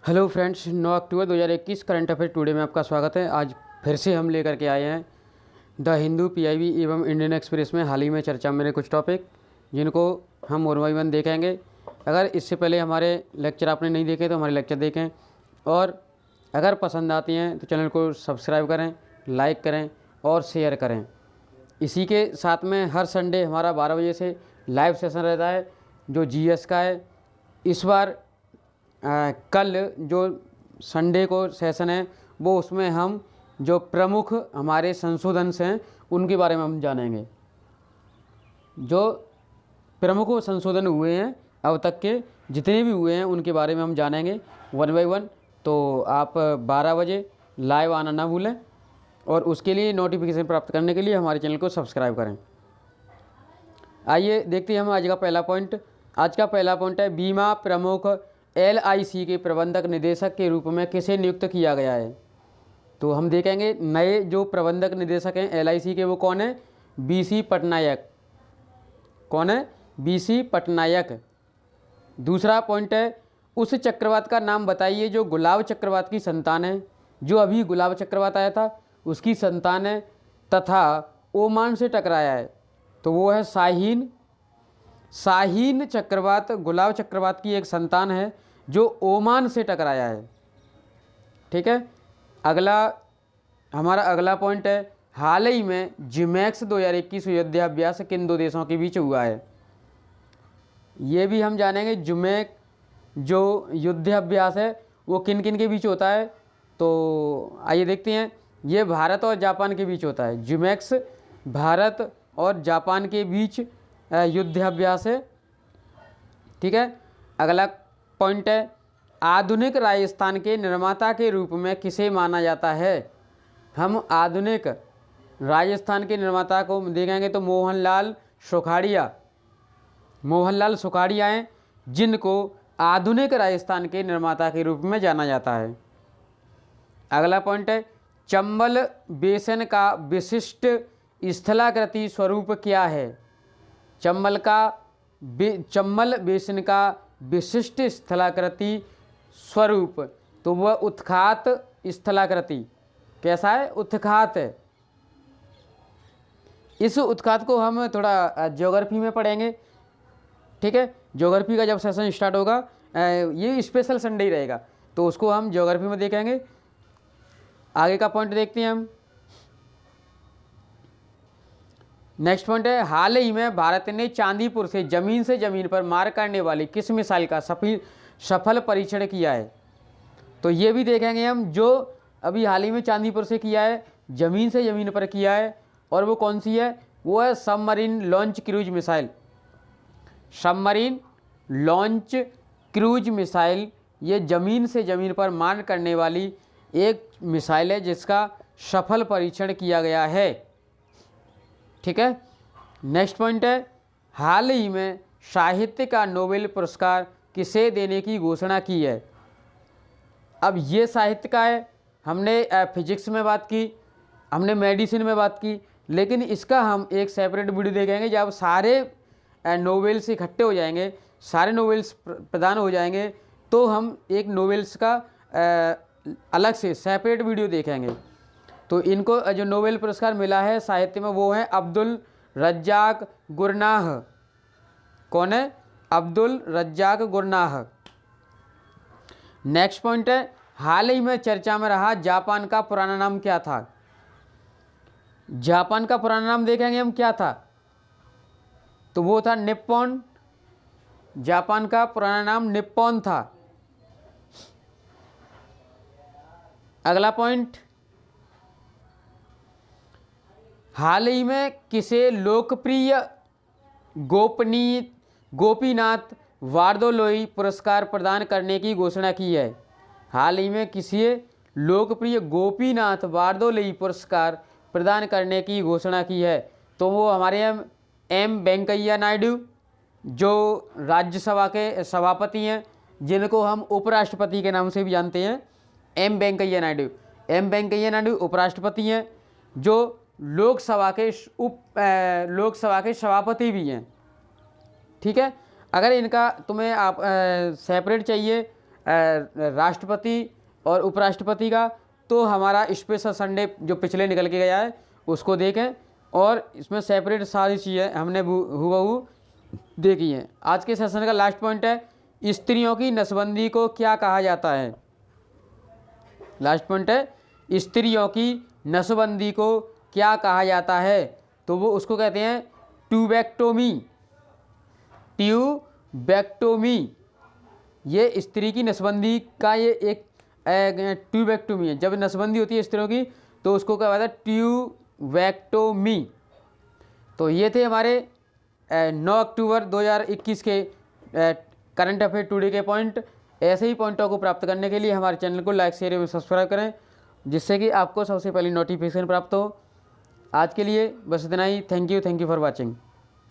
Hello friends, 9 अक्टूबर 2021 current affair today में आपका स्वागत है। आज फिर से हम लेकर के आए हैं द हिंदू, पीआईबी एवं इंडियन एक्सप्रेस में हाल ही में चर्चा में कुछ टॉपिक, जिनको हम वन बाई वन देखेंगे। अगर इससे पहले हमारे लेक्चर आपने नहीं देखे तो हमारे लेक्चर देखें, और अगर पसंद आती हैं तो चैनल को सब्सक्राइब करें, लाइक करें और शेयर करें। इसी के साथ में हर संडे हमारा 12 बजे से लाइव सेशन रहता है जो जीएस का है। इस बार कल जो संडे को सेशन है वो उसमें हम जो प्रमुख हमारे संशोधन हैं उनके बारे में हम जानेंगे। जो प्रमुख संशोधन हुए हैं अब तक के जितने भी हुए हैं उनके बारे में हम जानेंगे वन बाई वन। तो आप 12 बजे लाइव आना ना भूलें, और उसके लिए नोटिफिकेशन प्राप्त करने के लिए हमारे चैनल को सब्सक्राइब करें। आइए देखते हैं हम आज का पहला पॉइंट। आज का पहला पॉइंट है बीमा प्रमुख एलआईसी के प्रबंधक निदेशक के रूप में किसे नियुक्त किया गया है। तो हम देखेंगे नए जो प्रबंधक निदेशक हैं एलआईसी के वो कौन है। बीसी पटनायक। कौन है? बीसी पटनायक। दूसरा पॉइंट है उस चक्रवात का नाम बताइए जो गुलाब चक्रवात की संतान है। जो अभी गुलाब चक्रवात आया था उसकी संतान है तथा ओमान से टकराया है, तो वो है शाहीन। शाहीन चक्रवात गुलाब चक्रवात की एक संतान है जो ओमान से टकराया है। ठीक है। हमारा अगला पॉइंट है हाल ही में जिमैक्स 2021 युद्धाभ्यास किन दो देशों के बीच हुआ है। ये भी हम जानेंगे। जिमैक जो युद्धाभ्यास है वो किन किन के बीच होता है। तो आइए देखते हैं। ये भारत और जापान के बीच होता है। जिमैक्स भारत और जापान के बीच युद्धाभ्यास है। ठीक है। अगला पॉइंट है आधुनिक राजस्थान के निर्माता के रूप में किसे माना जाता है। हम आधुनिक राजस्थान के निर्माता को देखेंगे तो मोहनलाल सुखाड़िया। मोहनलाल सुखाड़िया हैं जिनको आधुनिक राजस्थान के निर्माता के रूप में जाना जाता है। अगला पॉइंट है चंबल बेसिन का विशिष्ट स्थलाकृति स्वरूप क्या है। चंबल बेसिन का विशिष्ट स्थलाकृति स्वरूप, तो वह उत्खात स्थलाकृति। कैसा है? उत्खात है। इस उत्खात को हम थोड़ा ज्योग्राफी में पढ़ेंगे। ठीक है। ज्योग्राफी का जब सेशन स्टार्ट होगा, ये स्पेशल संडे ही रहेगा, तो उसको हम ज्योग्राफी में देखेंगे। आगे का पॉइंट देखते हैं हम। नेक्स्ट पॉइंट है हाल ही में भारत ने चांदीपुर से जमीन पर मार करने वाली किस मिसाइल का सफल परीक्षण किया है। तो ये भी देखेंगे हम। जो अभी हाल ही में चांदीपुर से किया है, जमीन पर किया है, और वो कौन सी है? वो है submarine launch cruise missile. Submarine launch cruise missile ये जमीन पर मार करने वाली एक मिसाइल है जिसका सफल परीक्षण किया गया है। ठीक है। नेक्स्ट पॉइंट है हाल ही में साहित्य का नोबेल पुरस्कार किसे देने की घोषणा की है। अब ये साहित्य का है। हमने फिजिक्स में बात की, हमने मेडिसिन में बात की, लेकिन इसका हम एक सेपरेट वीडियो देखेंगे जब सारे नोवेल्स इकट्ठे हो जाएंगे, सारे नोवेल्स प्रदान हो जाएंगे, तो हम एक नोवेल्स का अलग से सेपरेट वीडियो देखेंगे। तो इनको जो नोबेल पुरस्कार मिला है साहित्य में वो है अब्दुल रज्जाक गुरनाह। कौन है? Abdul Razzaq Gurnah. Next point है हाल ही में चर्चा में रहा जापान का पुराना नाम क्या था। जापान का पुराना नाम देखेंगे हम क्या था, तो वो था निप्पॉन। जापान का पुराना नाम निप्पॉन था। अगला पॉइंट हाल ही में किसे लोकप्रिय गोपीनाथ वारदोलोई पुरस्कार प्रदान करने की घोषणा की है। हाल ही में किसी लोकप्रिय गोपीनाथ वारदोलोई पुरस्कार प्रदान करने की घोषणा की है, तो वो हमारे एम वेंकैया नायडू जो राज्यसभा के सभापति हैं, जिनको हम उपराष्ट्रपति के नाम से भी जानते हैं। एम वेंकैया नायडू उपराष्ट्रपति हैं जो लोकसभा के सभापति भी हैं। ठीक है। अगर इनका तुम्हें आप सेपरेट चाहिए राष्ट्रपति और उपराष्ट्रपति का, तो हमारा स्पेशल संडे जो पिछले निकल के गया है उसको देखें, और इसमें सेपरेट सारी चीज़ें हमने हूबहू देखी हैं। आज के सेशन का लास्ट पॉइंट है, स्त्रियों की नसबंदी को क्या कहा जाता है। लास्ट पॉइंट है, स्त्रियों की नसबंदी को क्या कहा जाता है, तो वो उसको कहते हैं ट्यूबेक्टोमी। ट्यूबेक्टोमी, ये स्त्री की नसबंदी का ये एक ट्यूबेक्टोमी है। जब नसबंदी होती है स्त्रियों की तो उसको क्या कहता है, ट्यूबेक्टोमी। तो ये थे हमारे 9 अक्टूबर 2021 के करंट अफेयर टुडे के पॉइंट। ऐसे ही पॉइंटों को प्राप्त करने के लिए हमारे चैनल को लाइक, शेयर एवं सब्सक्राइब करें, जिससे कि आपको सबसे पहले नोटिफिकेशन प्राप्त हो। आज के लिए बस इतना ही। Thank you for watching.